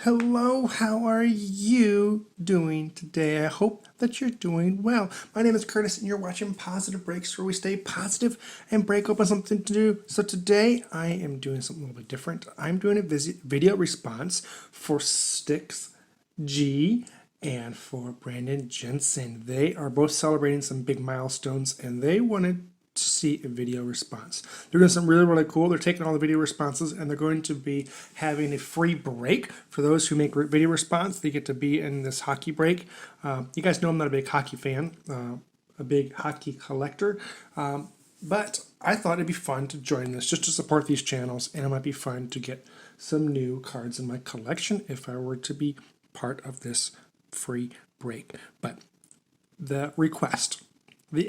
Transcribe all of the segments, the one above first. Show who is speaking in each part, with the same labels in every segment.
Speaker 1: Hello, how are you doing today? I hope that you're doing well. My name is Curtis and you're watching Positive Breaks, where we stay positive and break open something to do. So today I am doing something a little bit different. I'm doing a video response for Sticks G and for Brandon Jensen. They are both celebrating some big milestones and they wanted to see a video response. They're doing something really cool. They're taking all the video responses and they're going to be having a free break for those who make video response. They get to be in this hockey break. You guys know I'm not a big hockey fan, a big hockey collector, but I thought it'd be fun to join this just to support these channels, and it might be fun to get some new cards in my collection if I were to be part of this free break. But the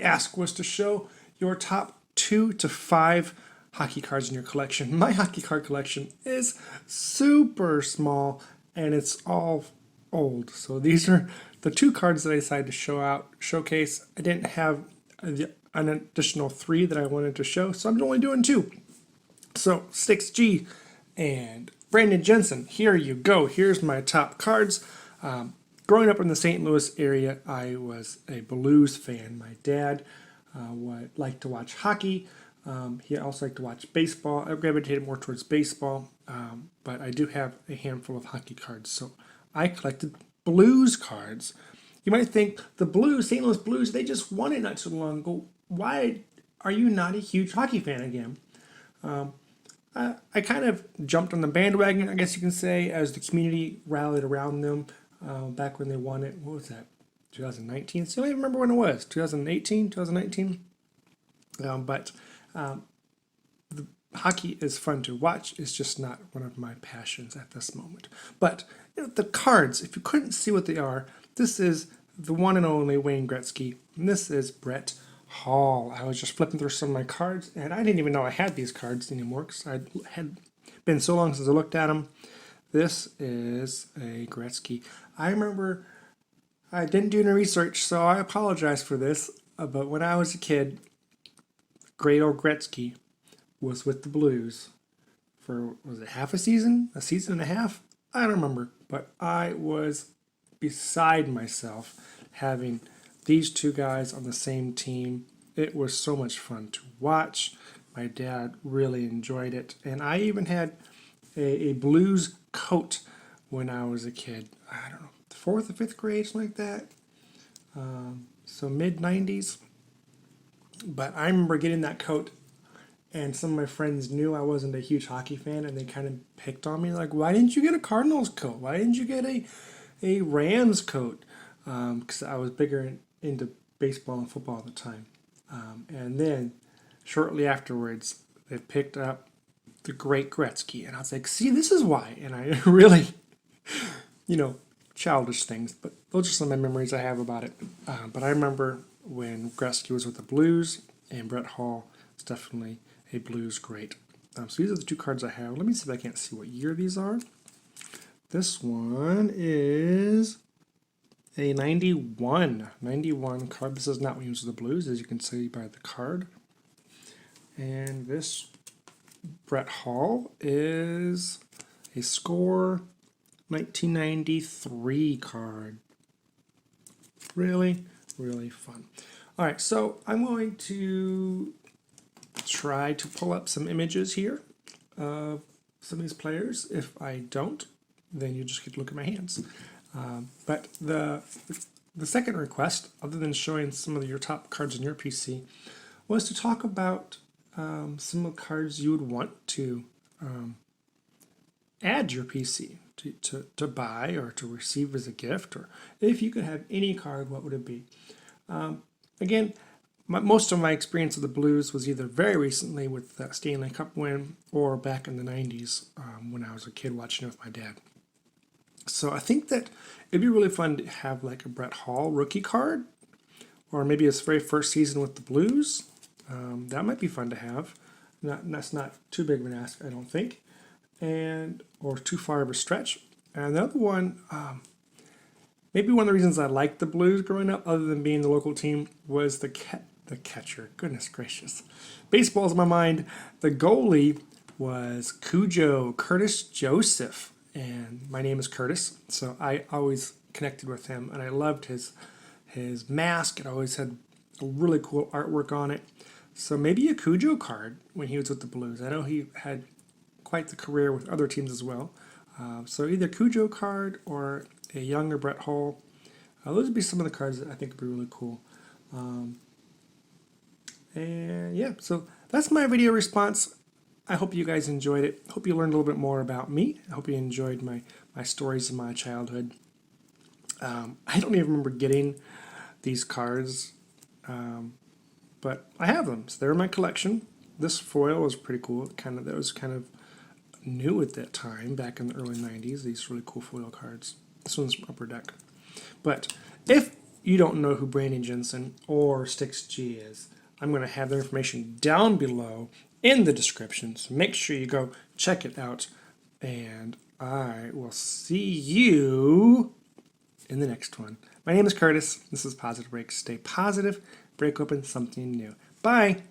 Speaker 1: ask was to show your top 2 to 5 hockey cards in your collection. My hockey card collection is super small and it's all old. So these are the 2 cards that I decided to showcase. I didn't have an additional 3 that I wanted to show, so I'm only doing 2. So 6G and Brandon Jensen, here you go. Here's my top cards. Growing up in the St. Louis area, I was a Blues fan. My dad liked to watch hockey. He also liked to watch baseball. I gravitated more towards baseball, but I do have a handful of hockey cards. So I collected Blues cards. You might think the Blues, St. Louis Blues, they just won it not too long ago. Why are you not a huge hockey fan again? I kind of jumped on the bandwagon, I guess you can say, as the community rallied around them back when they won it. What was that? 2019? So I don't even remember when it was. 2018, 2019. But the hockey is fun to watch. It's just not one of my passions at this moment. But the cards, if you couldn't see what they are, this is the one and only Wayne Gretzky, and this is Brett Hall. I was just flipping through some of my cards, and I didn't even know I had these cards anymore because I had been so long since I looked at them. This is a Gretzky. I remember I didn't do any research, so I apologize for this. But when I was a kid, great old Gretzky was with the Blues for, was it half a season? A season and a half? I don't remember. But I was beside myself having these 2 guys on the same team. It was so much fun to watch. My dad really enjoyed it. And I even had a Blues coat when I was a kid. I don't know, 4th or 5th grade, something like that. So mid-90s. But I remember getting that coat, and some of my friends knew I wasn't a huge hockey fan, and they kind of picked on me, like, why didn't you get a Cardinals coat? Why didn't you get a Rams coat? Because I was bigger into baseball and football at the time. And then, shortly afterwards, they picked up the great Gretzky, and I was like, see, this is why. And I really, childish things, but those are some of my memories I have about it. But I remember when Gretzky was with the Blues, and Brett Hall is definitely a Blues great. So these are the 2 cards I have. Let me see if I can't see what year these are. This one is a 91 card. This is not when he was with the Blues, as you can see by the card. And this Brett Hall is a Score 1993 card. Really fun. All right, so I'm going to try to pull up some images here of some of these players. If I don't, then you just get to look at my hands. But the second request, other than showing some of your top cards in your PC, was to talk about some of the cards you would want to add to your PC, to buy or to receive as a gift, or if you could have any card, what would it be? Again, most of my experience of the Blues was either very recently with the Stanley Cup win or back in the 90s when I was a kid watching it with my dad. So I think that it'd be really fun to have like a Brett Hall rookie card, or maybe his very first season with the Blues. That might be fun to have. That's not too big of an ask, I don't think, or too far of a stretch. And the other one, maybe one of the reasons I liked the Blues growing up, other than being the local team, was the catcher. Goodness gracious. Baseball's in my mind. The goalie was Curtis Joseph. and my name is Curtis, so I always connected with him, and I loved his mask. It always had a really cool artwork on it. So maybe a Cujo card when he was with the Blues. I know he had quite the career with other teams as well. So either Cujo card or a younger Brett Hull. Those would be some of the cards that I think would be really cool. And yeah, so that's my video response. I hope you guys enjoyed it. Hope you learned a little bit more about me. I hope you enjoyed my stories of my childhood. I don't even remember getting these cards, but I have them. So they're in my collection. This foil was pretty cool. That was kind of new at that time, back in the early 90s. These really cool foil cards. This one's Upper Deck. But if you don't know who Brandon Jensen or Stix G is, I'm going to have their information down below in the description. So make sure you go check it out. And I will see you in the next one. My name is Curtis. This is Positive Breaks. Stay positive. Break open something new. Bye.